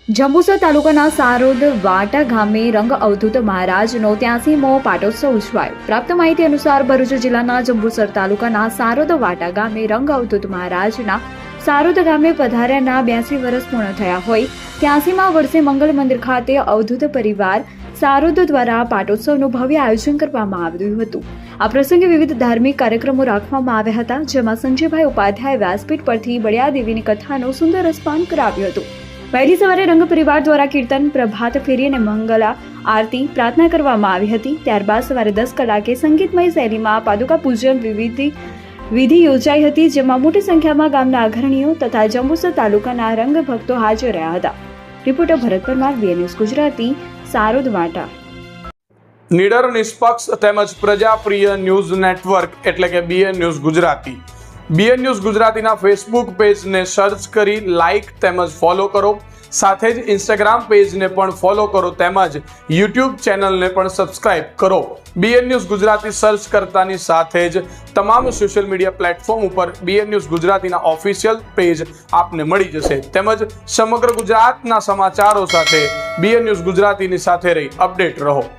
જંબુસર તાલુકાના સારોદ વાટા ગામે રંગ અવધૂત મહારાજનો 83મો પાટોત્સવ ઉજવાયો. પ્રાપ્ત માહિતી અનુસાર ભરૂચ જિલ્લાના જંબુસર તાલુકાના સારોદ વાટા ગામે રંગ અવધૂત મહારાજના સારોદ ગામે પધાર્યાના 82 વર્ષ પૂર્ણ થયા હોય 83મા વર્ષે મંગલ મંદિર ખાતે અવધૂત પરિવાર સારોદ દ્વારા પાટોત્સવનું ભવ્ય આયોજન કરવામાં આવ્યું હતું. આ પ્રસંગે વિવિધ ધાર્મિક કાર્યક્રમો રાખવામાં આવ્યા હતા, જેમાં સંજયભાઈ ઉપાધ્યાય વ્યાસપીઠ પરથી બળિયા દેવીની કથાનું સુંદર રસપાન કરાવ્યું હતું. વહેલી સવારે રંગ પરિવાર દ્વારા કીર્તન, પ્રભાત ફેરી અને મંગલા આરતી પ્રાર્થના કરવામાં આવી હતી. ત્યારબાદ સવારે 10 કલાકે સંગીતમય શૈલીમાં પાદુકા પૂજન વિધિ યોજાઈ હતી, જેમાં મોટી સંખ્યામાં ગામના અગ્રણીઓ તથા જંબુસર તાલુકાના રંગ ભક્તો હાજર રહ્યા હતા. રિપોર્ટર ભરત પરમાર, BN ન્યૂઝ ગુજરાતી, સારોદ વાટા. નિડર, નિષ્પક્ષ તેમજ પ્રજાપ્રિય ન્યૂઝ નેટવર્ક એટલે કે BN news Gujarati. BN news ગુજરાતીના ફેસબુક પેજને સર્ચ કરી લાઇક તેમજ ફોલો કરો. સાથે જ ઇન્સ્ટાગ્રામ પેજને પણ ફોલો કરો તેમજ યુટ્યુબ ચેનલને પણ સબસ્ક્રાઇબ કરો. BN ન્યૂઝ ગુજરાતી સર્ચ કરતાની સાથે જ તમામ સોશિયલ મીડિયા પ્લેટફોર્મ ઉપર BN ન્યૂઝ ગુજરાતીના ઓફિશિયલ પેજ આપને મળી જશે. તેમજ સમગ્ર ગુજરાતના સમાચારો સાથે BN ન્યૂઝ ગુજરાતીની સાથે રહી અપડેટ રહો.